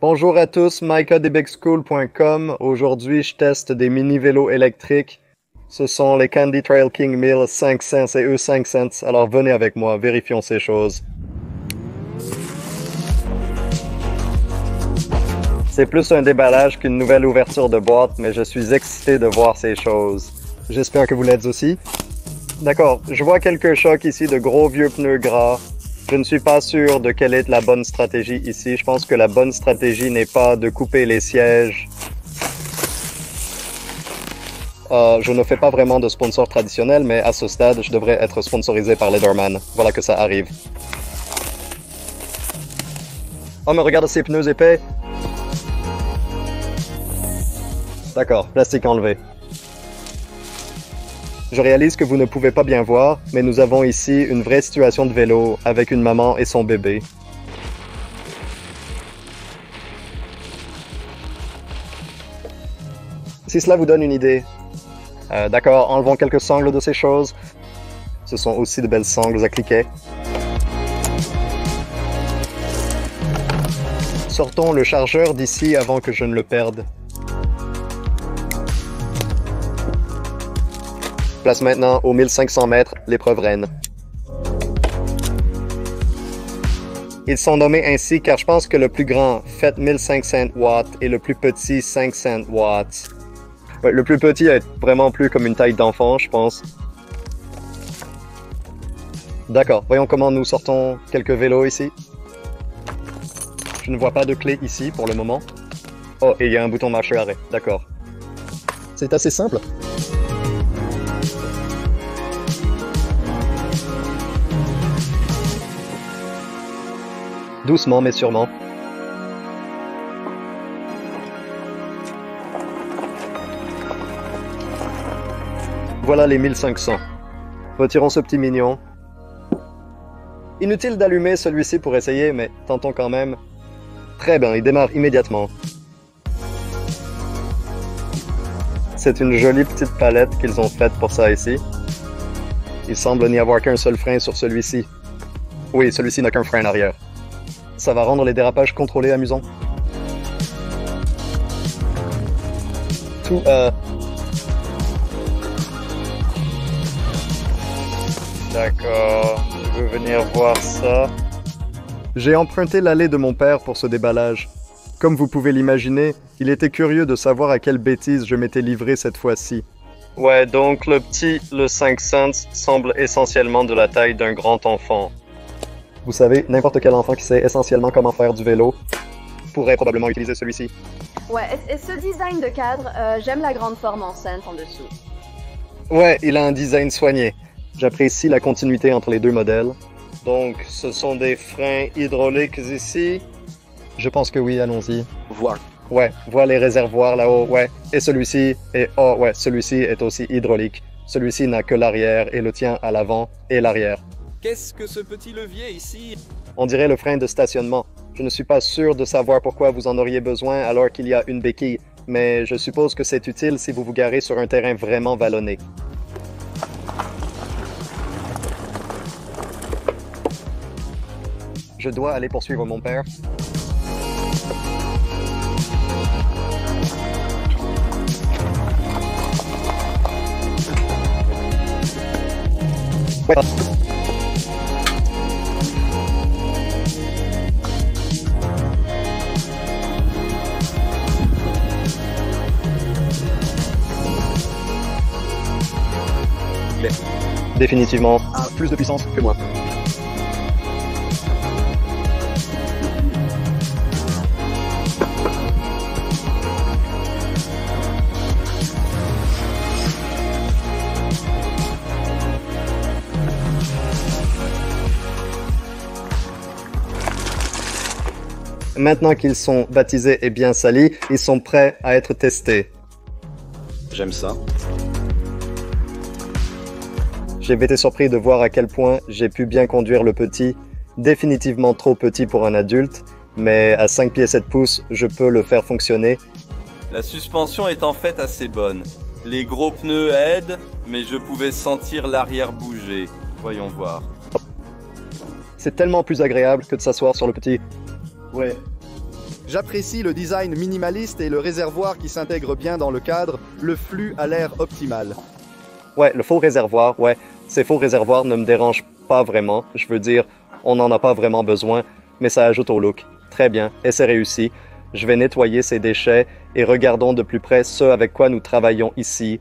Bonjour à tous, micadebgschool.com. Aujourd'hui, je teste des mini-vélos électriques. Ce sont les Candy Trail King 1000 5 cents et eux 5 cents. Alors venez avec moi, vérifions ces choses. C'est plus un déballage qu'une nouvelle ouverture de boîte, mais je suis excité de voir ces choses. J'espère que vous l'êtes aussi. D'accord, je vois quelques chocs ici de gros vieux pneus gras. Je ne suis pas sûr de quelle est la bonne stratégie ici. Je pense que la bonne stratégie n'est pas de couper les sièges. Je ne fais pas vraiment de sponsor traditionnel, mais à ce stade, je devrais être sponsorisé par Leatherman. Voilà que ça arrive. Oh, mais regarde ces pneus épais. D'accord, plastique enlevé. Je réalise que vous ne pouvez pas bien voir, mais nous avons ici une vraie situation de vélo avec une maman et son bébé. Si cela vous donne une idée. D'accord, enlevons quelques sangles de ces choses. Ce sont aussi de belles sangles à cliquet. Sortons le chargeur d'ici avant que je ne le perde. Place maintenant aux 1500 mètres l'épreuve reine. Ils sont nommés ainsi car je pense que le plus grand fait 1500 watts et le plus petit 500 watts. Ouais, le plus petit est vraiment plus comme une taille d'enfant, je pense. D'accord, voyons comment nous sortons quelques vélos ici. Je ne vois pas de clé ici pour le moment. Oh, et il y a un bouton marche arrêt, d'accord. C'est assez simple. Doucement mais sûrement. Voilà les 1500. Retirons ce petit mignon. Inutile d'allumer celui-ci pour essayer, mais tentons quand même. Très bien, il démarre immédiatement. C'est une jolie petite palette qu'ils ont faite pour ça ici. Il semble n'y avoir qu'un seul frein sur celui-ci. Oui, celui-ci n'a qu'un frein en arrière. Ça va rendre les dérapages contrôlés amusants. D'accord, je veux venir voir ça. J'ai emprunté l'allée de mon père pour ce déballage. Comme vous pouvez l'imaginer, il était curieux de savoir à quelle bêtise je m'étais livré cette fois-ci. Ouais, donc le petit, le 5 cents, semble essentiellement de la taille d'un grand enfant. Vous savez, n'importe quel enfant qui sait essentiellement comment faire du vélo pourrait probablement utiliser celui-ci. Ouais, et ce design de cadre, j'aime la grande forme enceinte en dessous. Ouais, il a un design soigné. J'apprécie la continuité entre les deux modèles. Donc, ce sont des freins hydrauliques ici? Je pense que oui, allons-y. Voir. Ouais, vois les réservoirs là-haut, ouais. Et celui-ci, oh ouais, celui-ci est aussi hydraulique. Celui-ci n'a que l'arrière et le tien à l'avant et l'arrière. Qu'est-ce que ce petit levier ici? On dirait le frein de stationnement. Je ne suis pas sûr de savoir pourquoi vous en auriez besoin alors qu'il y a une béquille, mais je suppose que c'est utile si vous vous garez sur un terrain vraiment vallonné. Je dois aller poursuivre mon père. Ouais. Définitivement plus de puissance que moi. Maintenant qu'ils sont baptisés et bien salis, ils sont prêts à être testés. J'aime ça. J'ai été surpris de voir à quel point j'ai pu bien conduire le petit, définitivement trop petit pour un adulte, mais à 5 pieds 7 pouces, je peux le faire fonctionner. La suspension est en fait assez bonne. Les gros pneus aident, mais je pouvais sentir l'arrière bouger. Voyons voir. C'est tellement plus agréable que de s'asseoir sur le petit. Ouais. J'apprécie le design minimaliste et le réservoir qui s'intègre bien dans le cadre. Le flux a l'air optimal. Ouais, le faux réservoir, ouais. Ces faux réservoirs ne me dérangent pas vraiment. Je veux dire, on n'en a pas vraiment besoin, mais ça ajoute au look. Très bien, et c'est réussi. Je vais nettoyer ces déchets et regardons de plus près ce avec quoi nous travaillons ici.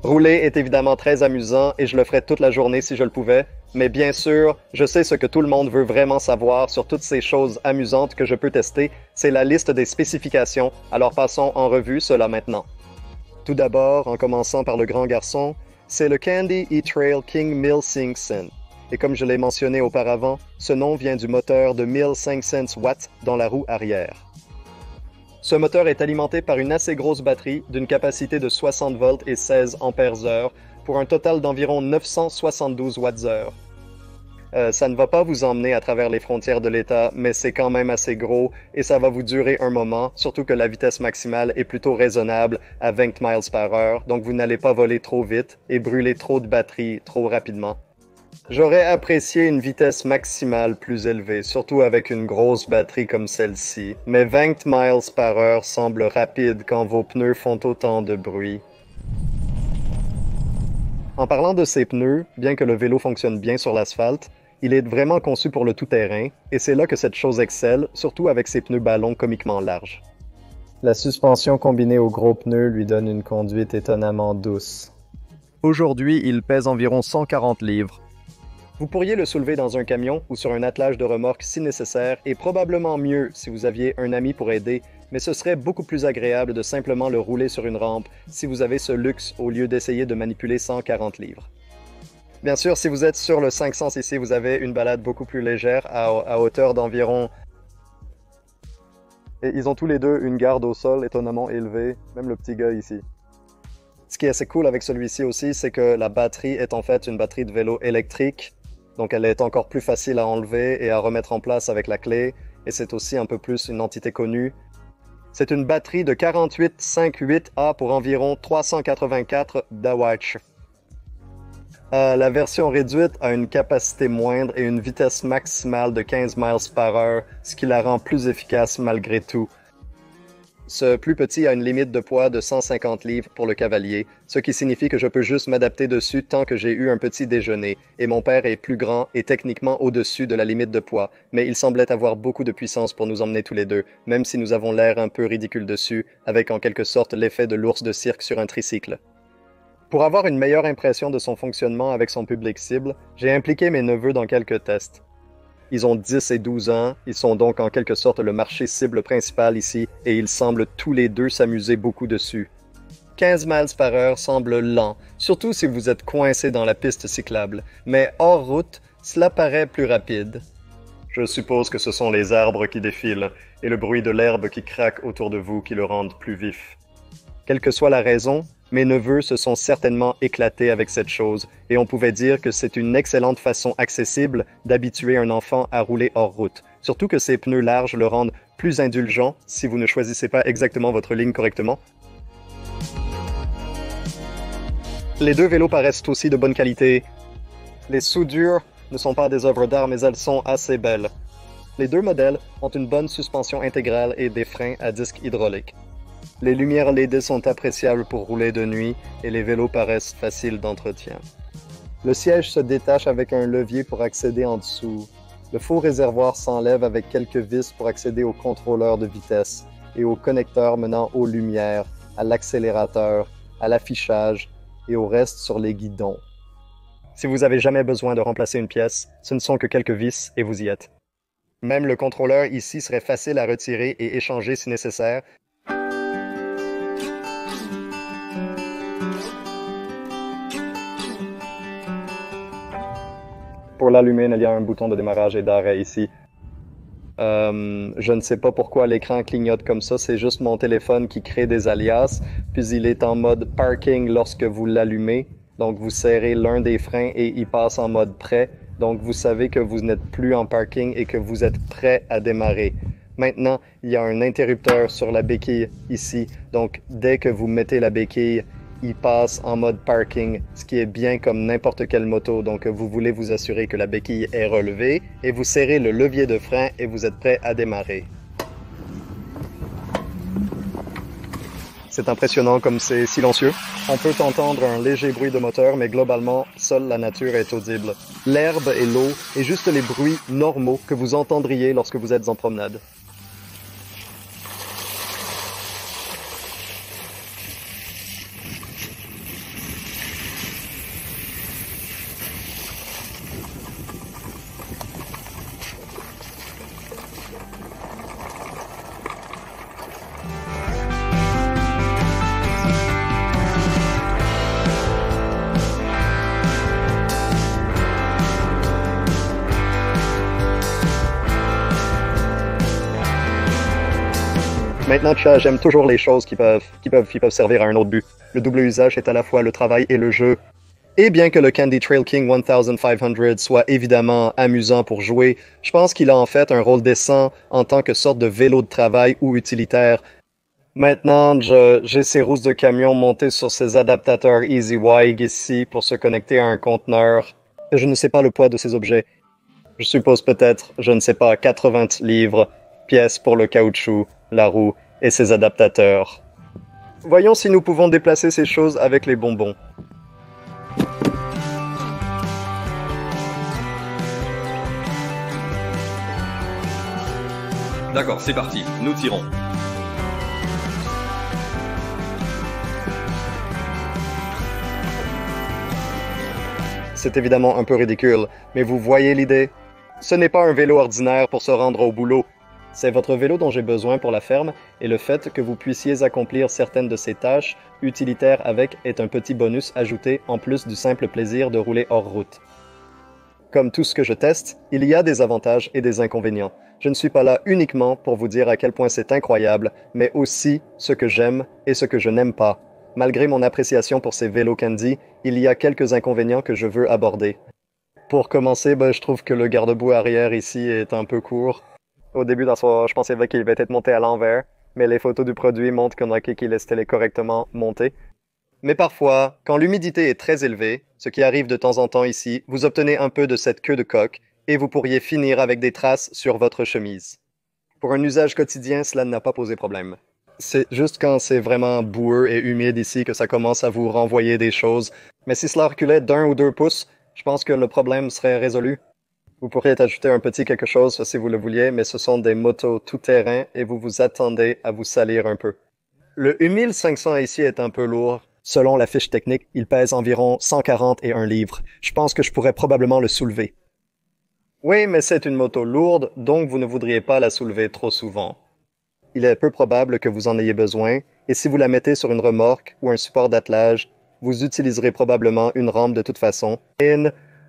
Rouler est évidemment très amusant et je le ferais toute la journée si je le pouvais, mais bien sûr, je sais ce que tout le monde veut vraiment savoir sur toutes ces choses amusantes que je peux tester, c'est la liste des spécifications, alors passons en revue cela maintenant. Tout d'abord, en commençant par le grand garçon, c'est le Candy E-Trail King 1500. Et comme je l'ai mentionné auparavant, ce nom vient du moteur de 1500 watts dans la roue arrière. Ce moteur est alimenté par une assez grosse batterie d'une capacité de 60 volts et 16 ampères-heure pour un total d'environ 972 watts-heure. Ça ne va pas vous emmener à travers les frontières de l'État, mais c'est quand même assez gros et ça va vous durer un moment, surtout que la vitesse maximale est plutôt raisonnable à 20 miles par heure, donc vous n'allez pas voler trop vite et brûler trop de batterie trop rapidement. J'aurais apprécié une vitesse maximale plus élevée, surtout avec une grosse batterie comme celle-ci, mais 20 miles par heure semble rapide quand vos pneus font autant de bruit. En parlant de ces pneus, bien que le vélo fonctionne bien sur l'asphalte, il est vraiment conçu pour le tout-terrain, et c'est là que cette chose excelle, surtout avec ses pneus ballons comiquement larges. La suspension combinée aux gros pneus lui donne une conduite étonnamment douce. Aujourd'hui, il pèse environ 140 livres. Vous pourriez le soulever dans un camion ou sur un attelage de remorque si nécessaire, et probablement mieux si vous aviez un ami pour aider, mais ce serait beaucoup plus agréable de simplement le rouler sur une rampe si vous avez ce luxe au lieu d'essayer de manipuler 140 livres. Bien sûr, si vous êtes sur le 500cc, vous avez une balade beaucoup plus légère à hauteur d'environ... Et ils ont tous les deux une garde au sol étonnamment élevée, même le petit gars ici. Ce qui est assez cool avec celui-ci aussi, c'est que la batterie est en fait une batterie de vélo électrique, donc elle est encore plus facile à enlever et à remettre en place avec la clé, et c'est aussi un peu plus une entité connue. C'est une batterie de 4858A pour environ 384 d'AWH. La version réduite a une capacité moindre et une vitesse maximale de 15 miles par heure, ce qui la rend plus efficace malgré tout. Ce plus petit a une limite de poids de 150 livres pour le cavalier, ce qui signifie que je peux juste m'adapter dessus tant que j'ai eu un petit déjeuner, et mon père est plus grand et techniquement au-dessus de la limite de poids, mais il semblait avoir beaucoup de puissance pour nous emmener tous les deux, même si nous avons l'air un peu ridicule dessus, avec en quelque sorte l'effet de l'ours de cirque sur un tricycle. Pour avoir une meilleure impression de son fonctionnement avec son public cible, j'ai impliqué mes neveux dans quelques tests. Ils ont 10 et 12 ans, ils sont donc en quelque sorte le marché cible principal ici, et ils semblent tous les deux s'amuser beaucoup dessus. 15 miles par heure semble lent, surtout si vous êtes coincé dans la piste cyclable, mais hors route, cela paraît plus rapide. Je suppose que ce sont les arbres qui défilent, et le bruit de l'herbe qui craque autour de vous qui le rendent plus vif. Quelle que soit la raison, mes neveux se sont certainement éclatés avec cette chose, et on pouvait dire que c'est une excellente façon accessible d'habituer un enfant à rouler hors route, surtout que ces pneus larges le rendent plus indulgent si vous ne choisissez pas exactement votre ligne correctement. Les deux vélos paraissent aussi de bonne qualité. Les soudures ne sont pas des œuvres d'art, mais elles sont assez belles. Les deux modèles ont une bonne suspension intégrale et des freins à disque hydraulique. Les lumières LED sont appréciables pour rouler de nuit et les vélos paraissent faciles d'entretien. Le siège se détache avec un levier pour accéder en dessous. Le faux réservoir s'enlève avec quelques vis pour accéder au contrôleur de vitesse et au connecteur menant aux lumières, à l'accélérateur, à l'affichage et au reste sur les guidons. Si vous avez jamais besoin de remplacer une pièce, ce ne sont que quelques vis et vous y êtes. Même le contrôleur ici serait facile à retirer et échanger si nécessaire. Pour l'allumer, il y a un bouton de démarrage et d'arrêt ici. Je ne sais pas pourquoi l'écran clignote comme ça, c'est juste mon téléphone qui crée des alias, puis il est en mode parking lorsque vous l'allumez. Donc vous serrez l'un des freins et il passe en mode prêt. Donc vous savez que vous n'êtes plus en parking et que vous êtes prêt à démarrer. Maintenant, il y a un interrupteur sur la béquille ici. Donc dès que vous mettez la béquille, il passe en mode parking, ce qui est bien comme n'importe quelle moto. Donc vous voulez vous assurer que la béquille est relevée et vous serrez le levier de frein et vous êtes prêt à démarrer. C'est impressionnant comme c'est silencieux. On peut entendre un léger bruit de moteur, mais globalement, seule la nature est audible. L'herbe et l'eau et juste les bruits normaux que vous entendriez lorsque vous êtes en promenade. Maintenant, j'aime toujours les choses qui peuvent servir à un autre but. Le double usage est à la fois le travail et le jeu. Et bien que le Candy Trail King 1500 soit évidemment amusant pour jouer, je pense qu'il a en fait un rôle décent en tant que sorte de vélo de travail ou utilitaire. Maintenant, j'ai ces roues de camion montées sur ces adaptateurs EasyWig ici pour se connecter à un conteneur. Je ne sais pas le poids de ces objets. Je suppose peut-être, je ne sais pas, 80 livres, pièces pour le caoutchouc, la roue et ses adaptateurs. Voyons si nous pouvons déplacer ces choses avec les bonbons. D'accord, c'est parti, nous tirons. C'est évidemment un peu ridicule, mais vous voyez l'idée? Ce n'est pas un vélo ordinaire pour se rendre au boulot. C'est votre vélo dont j'ai besoin pour la ferme, et le fait que vous puissiez accomplir certaines de ces tâches utilitaires avec est un petit bonus ajouté en plus du simple plaisir de rouler hors route. Comme tout ce que je teste, il y a des avantages et des inconvénients. Je ne suis pas là uniquement pour vous dire à quel point c'est incroyable, mais aussi ce que j'aime et ce que je n'aime pas. Malgré mon appréciation pour ces vélos Candy, il y a quelques inconvénients que je veux aborder. Pour commencer, je trouve que le garde-boue arrière ici est un peu court. Au début, je pensais qu'il devait être monté à l'envers, mais les photos du produit montrent qu'on a qu'il est correctement monté. Mais parfois, quand l'humidité est très élevée, ce qui arrive de temps en temps ici, vous obtenez un peu de cette queue de coque et vous pourriez finir avec des traces sur votre chemise. Pour un usage quotidien, cela n'a pas posé problème. C'est juste quand c'est vraiment boueux et humide ici que ça commence à vous renvoyer des choses. Mais si cela reculait d'1 ou 2 pouces, je pense que le problème serait résolu. Vous pourriez ajouter un petit quelque chose si vous le vouliez, mais ce sont des motos tout-terrain et vous vous attendez à vous salir un peu. Le U1500 ici est un peu lourd. Selon la fiche technique, il pèse environ 141 livres. Je pense que je pourrais probablement le soulever. Oui, mais c'est une moto lourde, donc vous ne voudriez pas la soulever trop souvent. Il est peu probable que vous en ayez besoin, et si vous la mettez sur une remorque ou un support d'attelage, vous utiliserez probablement une rampe de toute façon.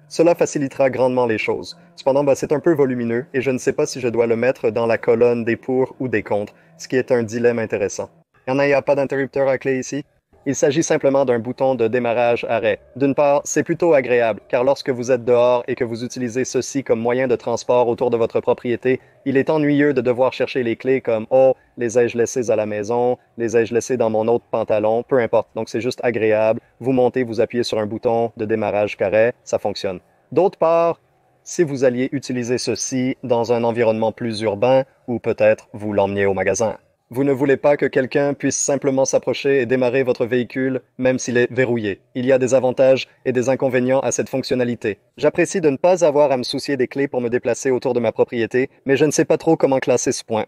Cela facilitera grandement les choses. Cependant, c'est un peu volumineux et je ne sais pas si je dois le mettre dans la colonne des pour ou des contre, ce qui est un dilemme intéressant. Il n'y a pas d'interrupteur à clé ici? Il s'agit simplement d'un bouton de démarrage-arrêt. D'une part, c'est plutôt agréable, car lorsque vous êtes dehors et que vous utilisez ceci comme moyen de transport autour de votre propriété, il est ennuyeux de devoir chercher les clés comme « Oh, les ai-je laissées à la maison? Les ai-je laissées dans mon autre pantalon? » Peu importe. Donc, c'est juste agréable. Vous montez, vous appuyez sur un bouton de démarrage-arrêt, ça fonctionne. D'autre part, si vous alliez utiliser ceci dans un environnement plus urbain, ou peut-être vous l'emmeniez au magasin. Vous ne voulez pas que quelqu'un puisse simplement s'approcher et démarrer votre véhicule, même s'il est verrouillé. Il y a des avantages et des inconvénients à cette fonctionnalité. J'apprécie de ne pas avoir à me soucier des clés pour me déplacer autour de ma propriété, mais je ne sais pas trop comment classer ce point.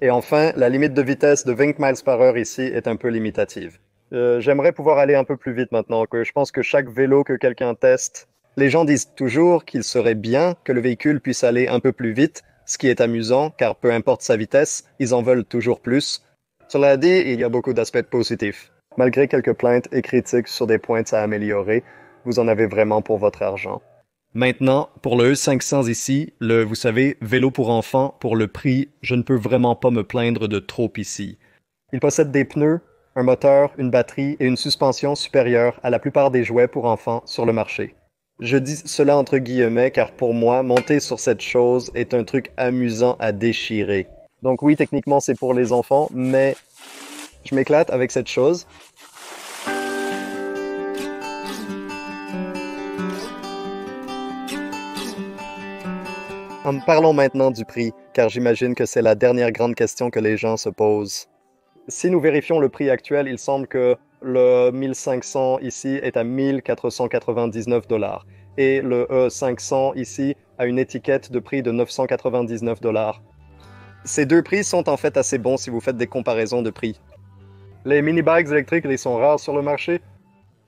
Et enfin, la limite de vitesse de 20 miles par heure ici est un peu limitative. J'aimerais pouvoir aller un peu plus vite maintenant, que je pense que chaque vélo que quelqu'un teste, les gens disent toujours qu'il serait bien que le véhicule puisse aller un peu plus vite, ce qui est amusant, car peu importe sa vitesse, ils en veulent toujours plus. Cela dit, il y a beaucoup d'aspects positifs. Malgré quelques plaintes et critiques sur des points à améliorer, vous en avez vraiment pour votre argent. Maintenant, pour le E500 ici, vous savez, vélo pour enfants, pour le prix, je ne peux vraiment pas me plaindre de trop ici. Il possède des pneus, un moteur, une batterie et une suspension supérieure à la plupart des jouets pour enfants sur le marché. Je dis cela entre guillemets car pour moi, monter sur cette chose est un truc amusant à déchirer. Donc oui, techniquement c'est pour les enfants, mais je m'éclate avec cette chose. Parlons maintenant du prix, car j'imagine que c'est la dernière grande question que les gens se posent. Si nous vérifions le prix actuel, il semble que le 1500 ici est à 1499 $. Et le E500 ici a une étiquette de prix de 999 $. Ces deux prix sont en fait assez bons si vous faites des comparaisons de prix. Les mini-bikes électriques, ils sont rares sur le marché.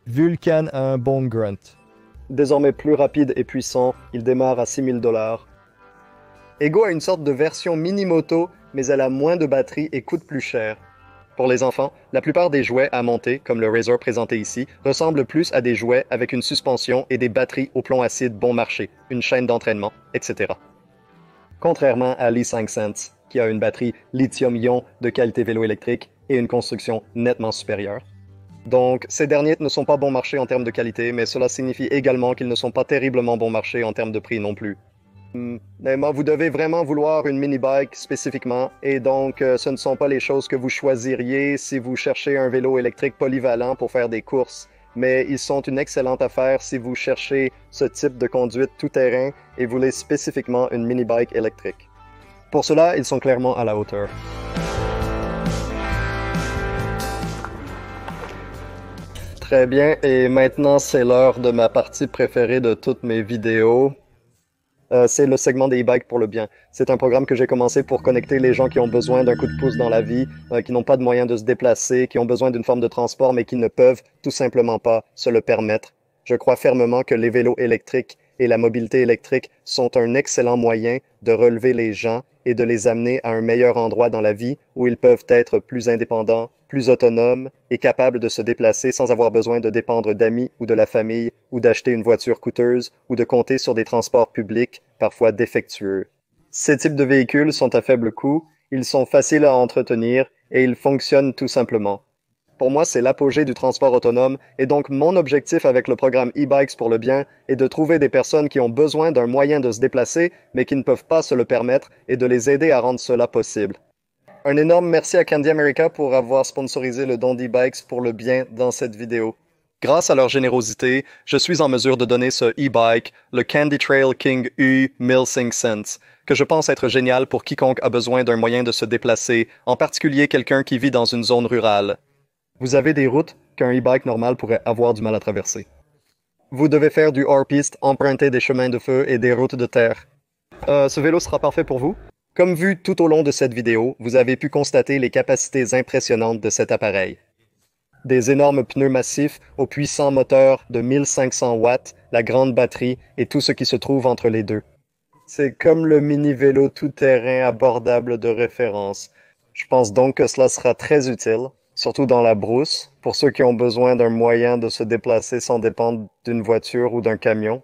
Vulcan a un bon grunt. Désormais plus rapide et puissant, il démarre à 6000 $. Ego a une sorte de version mini-moto, mais elle a moins de batterie et coûte plus cher. Pour les enfants, la plupart des jouets à monter, comme le Razor présenté ici, ressemblent plus à des jouets avec une suspension et des batteries au plomb acide bon marché, une chaîne d'entraînement, etc. Contrairement à l'e5Sense, qui a une batterie lithium-ion de qualité vélo électrique et une construction nettement supérieure. Donc, ces derniers ne sont pas bon marché en termes de qualité, mais cela signifie également qu'ils ne sont pas terriblement bon marché en termes de prix non plus. Mais vous devez vraiment vouloir une mini-bike spécifiquement, et donc ce ne sont pas les choses que vous choisiriez si vous cherchez un vélo électrique polyvalent pour faire des courses, mais ils sont une excellente affaire si vous cherchez ce type de conduite tout-terrain et voulez spécifiquement une mini-bike électrique. Pour cela, ils sont clairement à la hauteur. Très bien, et maintenant c'est l'heure de ma partie préférée de toutes mes vidéos. C'est le segment des e-bikes pour le bien. C'est un programme que j'ai commencé pour connecter les gens qui ont besoin d'un coup de pouce dans la vie, qui n'ont pas de moyens de se déplacer, qui ont besoin d'une forme de transport, mais qui ne peuvent tout simplement pas se le permettre. Je crois fermement que les vélos électriques et la mobilité électrique sont un excellent moyen de relever les gens et de les amener à un meilleur endroit dans la vie où ils peuvent être plus indépendants, plus autonomes et capables de se déplacer sans avoir besoin de dépendre d'amis ou de la famille ou d'acheter une voiture coûteuse ou de compter sur des transports publics parfois défectueux. Ces types de véhicules sont à faible coût, ils sont faciles à entretenir et ils fonctionnent tout simplement. Pour moi, c'est l'apogée du transport autonome et donc mon objectif avec le programme e-bikes pour le bien est de trouver des personnes qui ont besoin d'un moyen de se déplacer mais qui ne peuvent pas se le permettre et de les aider à rendre cela possible. Un énorme merci à Candy America pour avoir sponsorisé le don d'e-bikes pour le bien dans cette vidéo. Grâce à leur générosité, je suis en mesure de donner ce e-bike, le Candy Trail King U 1500, que je pense être génial pour quiconque a besoin d'un moyen de se déplacer, en particulier quelqu'un qui vit dans une zone rurale. Vous avez des routes qu'un e-bike normal pourrait avoir du mal à traverser. Vous devez faire du hors-piste, emprunter des chemins de feu et des routes de terre. Ce vélo sera parfait pour vous. Comme vu tout au long de cette vidéo, vous avez pu constater les capacités impressionnantes de cet appareil. Des énormes pneus massifs au puissant moteur de 1500 watts, la grande batterie et tout ce qui se trouve entre les deux. C'est comme le mini-vélo tout-terrain abordable de référence. Je pense donc que cela sera très utile, surtout dans la brousse, pour ceux qui ont besoin d'un moyen de se déplacer sans dépendre d'une voiture ou d'un camion.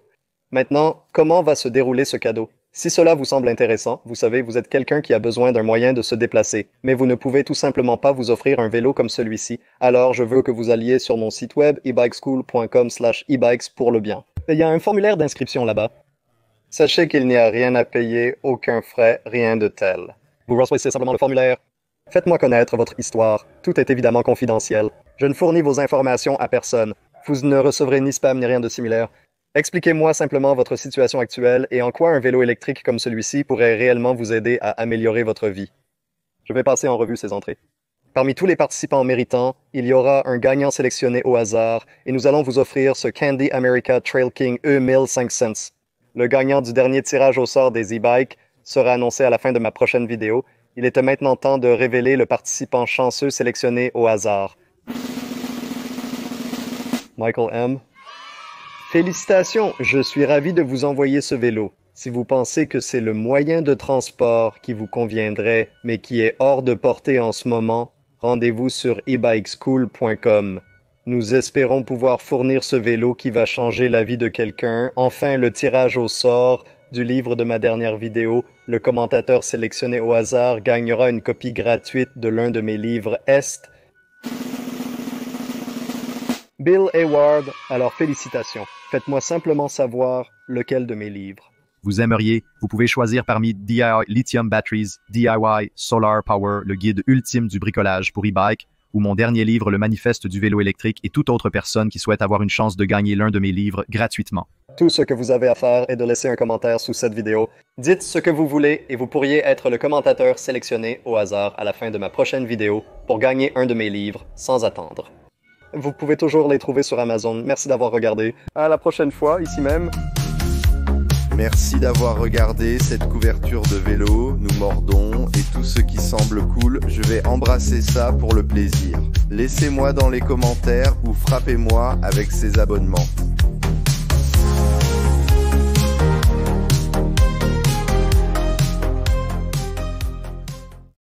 Maintenant, comment va se dérouler ce cadeau? Si cela vous semble intéressant, vous savez, vous êtes quelqu'un qui a besoin d'un moyen de se déplacer, mais vous ne pouvez tout simplement pas vous offrir un vélo comme celui-ci. Alors, je veux que vous alliez sur mon site web ebikeschool.com/ebikes pour le bien. Il y a un formulaire d'inscription là-bas. Sachez qu'il n'y a rien à payer, aucun frais, rien de tel. Vous recevez simplement le formulaire. Faites-moi connaître votre histoire. Tout est évidemment confidentiel. Je ne fournis vos informations à personne. Vous ne recevrez ni spam ni rien de similaire. Expliquez-moi simplement votre situation actuelle et en quoi un vélo électrique comme celui-ci pourrait réellement vous aider à améliorer votre vie. Je vais passer en revue ces entrées. Parmi tous les participants méritants, il y aura un gagnant sélectionné au hasard et nous allons vous offrir ce Candy America Trail King E 1500. Le gagnant du dernier tirage au sort des e-bikes sera annoncé à la fin de ma prochaine vidéo. Il était maintenant temps de révéler le participant chanceux sélectionné au hasard. Michael M. Félicitations, je suis ravi de vous envoyer ce vélo. Si vous pensez que c'est le moyen de transport qui vous conviendrait, mais qui est hors de portée en ce moment, rendez-vous sur ebikeschool.com. Nous espérons pouvoir fournir ce vélo qui va changer la vie de quelqu'un. Enfin, le tirage au sort du livre de ma dernière vidéo. Le commentateur sélectionné au hasard gagnera une copie gratuite de l'un de mes livres Est. Bill Hayward, alors félicitations. Faites-moi simplement savoir lequel de mes livres vous aimeriez. Vous pouvez choisir parmi DIY Lithium Batteries, DIY Solar Power, le guide ultime du bricolage pour e-bike, ou mon dernier livre, le manifeste du vélo électrique, et toute autre personne qui souhaite avoir une chance de gagner l'un de mes livres gratuitement. Tout ce que vous avez à faire est de laisser un commentaire sous cette vidéo. Dites ce que vous voulez et vous pourriez être le commentateur sélectionné au hasard à la fin de ma prochaine vidéo pour gagner un de mes livres sans attendre. Vous pouvez toujours les trouver sur Amazon. Merci d'avoir regardé. À la prochaine fois, ici même. Merci d'avoir regardé cette couverture de vélo, nous mordons, et tout ce qui semble cool, je vais embrasser ça pour le plaisir. Laissez-moi dans les commentaires ou frappez-moi avec ces abonnements.